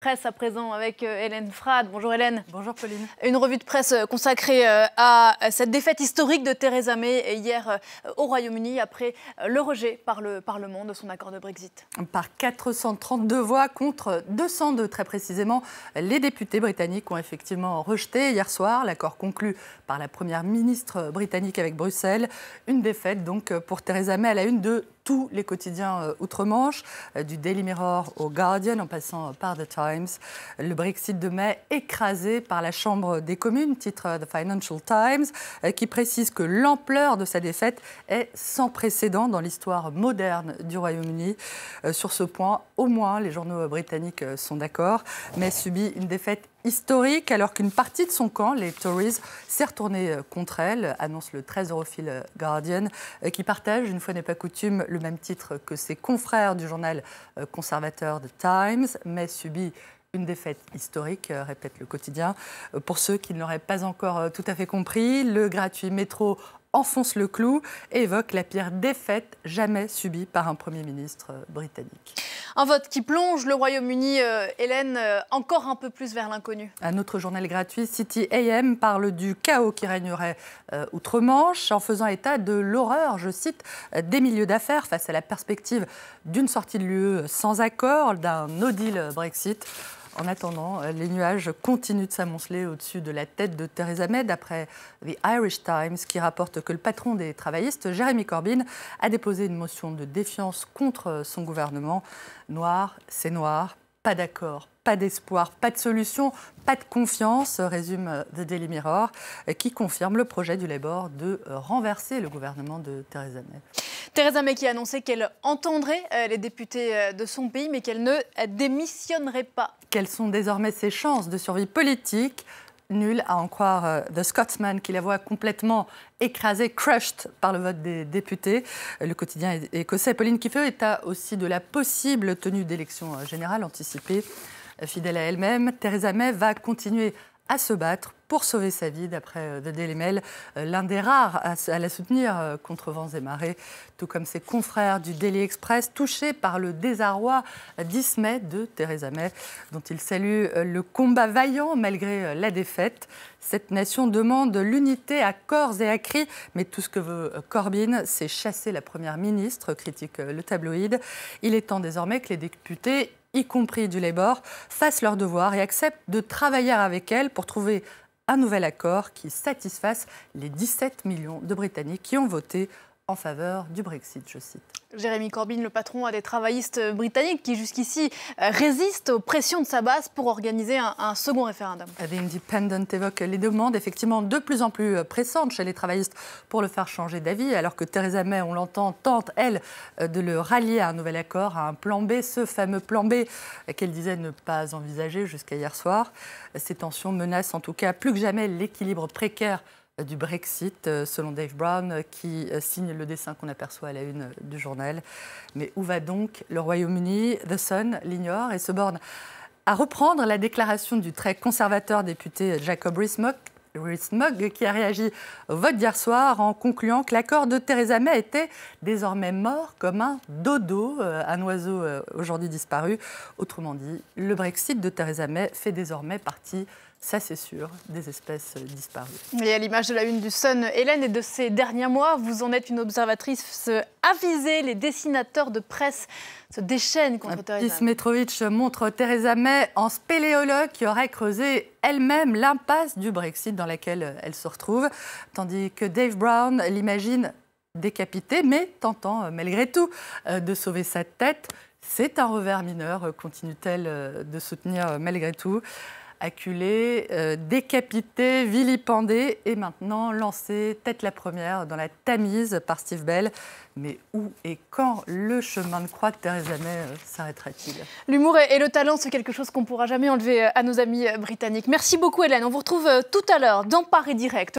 Presse à présent avec Hélène Frade. Bonjour Hélène. Bonjour Pauline. Une revue de presse consacrée à cette défaite historique de Theresa May hier au Royaume-Uni après le rejet par le Parlement de son accord de Brexit. Par 432 voix contre 202 très précisément, les députés britanniques ont effectivement rejeté hier soir l'accord conclu par la première ministre britannique avec Bruxelles. Une défaite donc pour Theresa May à la une de tous les quotidiens outre-Manche, du Daily Mirror au Guardian en passant par The Times. Le Brexit de May écrasé par la Chambre des communes, titre The Financial Times, qui précise que l'ampleur de sa défaite est sans précédent dans l'histoire moderne du Royaume-Uni. Sur ce point, au moins, les journaux britanniques sont d'accord. May subit une défaite historique alors qu'une partie de son camp, les Tories, s'est retournée contre elle, annonce le très europhile Guardian, qui partage, une fois n'est pas coutume, le même titre que ses confrères du journal conservateur The Times. May subit une défaite historique, répète le quotidien. Pour ceux qui ne l'auraient pas encore tout à fait compris, le gratuit métro enfonce le clou et évoque la pire défaite jamais subie par un Premier ministre britannique. Un vote qui plonge le Royaume-Uni, Hélène, encore un peu plus vers l'inconnu. Un autre journal gratuit, City AM, parle du chaos qui régnerait outre-Manche en faisant état de l'horreur, je cite, des milieux d'affaires face à la perspective d'une sortie de l'UE sans accord, d'un no deal Brexit. En attendant, les nuages continuent de s'amonceler au-dessus de la tête de Theresa May, d'après The Irish Times, qui rapporte que le patron des travaillistes, Jeremy Corbyn, a déposé une motion de défiance contre son gouvernement. Noir, c'est noir, pas d'accord, pas d'espoir, pas de solution, pas de confiance, résume The Daily Mirror, qui confirme le projet du Labour de renverser le gouvernement de Theresa May. Theresa May qui a annoncé qu'elle entendrait les députés de son pays, mais qu'elle ne démissionnerait pas. Quelles sont désormais ses chances de survie politique ? Nul à en croire The Scotsman, qui la voit complètement écrasée, crushed par le vote des députés. Le quotidien écossais Pauline qui fait état aussi de la possible tenue d'élections générales anticipées. Fidèle à elle-même, Theresa May va continuer à se battre pour sauver sa vie, d'après The Daily Mail, l'un des rares à la soutenir contre vents et marées, tout comme ses confrères du Daily Express, touchés par le désarroi dismay de Theresa May, dont il salue le combat vaillant malgré la défaite. Cette nation demande l'unité à corps et à cri, mais tout ce que veut Corbyn, c'est chasser la première ministre, critique le tabloïd. Il est temps désormais que les députés, y compris du Labour, fassent leur devoir et acceptent de travailler avec elle pour trouver un nouvel accord qui satisfasse les 17 millions de Britanniques qui ont voté en faveur du Brexit, je cite. Jeremy Corbyn, le patron des travaillistes britanniques qui jusqu'ici résistent aux pressions de sa base pour organiser un second référendum. The Independent évoque les demandes effectivement de plus en plus pressantes chez les travaillistes pour le faire changer d'avis, alors que Theresa May, on l'entend, tente, elle, de le rallier à un nouvel accord, à un plan B, ce fameux plan B qu'elle disait ne pas envisager jusqu'à hier soir. Ces tensions menacent en tout cas plus que jamais l'équilibre précaire du Brexit, selon Dave Brown, qui signe le dessin qu'on aperçoit à la une du journal. Mais où va donc le Royaume-Uni? The Sun l'ignore et se borne à reprendre la déclaration du très conservateur député Jacob Rees-Mogg, qui a réagi au vote d'hier soir en concluant que l'accord de Theresa May était désormais mort comme un dodo, un oiseau aujourd'hui disparu. Autrement dit, le Brexit de Theresa May fait désormais partie, ça c'est sûr, des espèces disparues. Et à l'image de la une du Sun, Hélène, et de ces derniers mois, vous en êtes une observatrice avisée. Les dessinateurs de presse se déchaînent contre Theresa May. Pismetrovic montre Theresa May en spéléologue qui aurait creusé elle-même l'impasse du Brexit dans laquelle elle se retrouve, tandis que Dave Brown l'imagine décapitée, mais tentant malgré tout de sauver sa tête. C'est un revers mineur, continue-t-elle de soutenir malgré tout. Acculée, décapitée, vilipendée et maintenant lancée tête la première dans la Tamise par Steve Bell. Mais où et quand le chemin de croix de Theresa May s'arrêtera-t-il? L'humour et le talent, c'est quelque chose qu'on ne pourra jamais enlever à nos amis britanniques. Merci beaucoup Hélène, on vous retrouve tout à l'heure dans Paris Direct.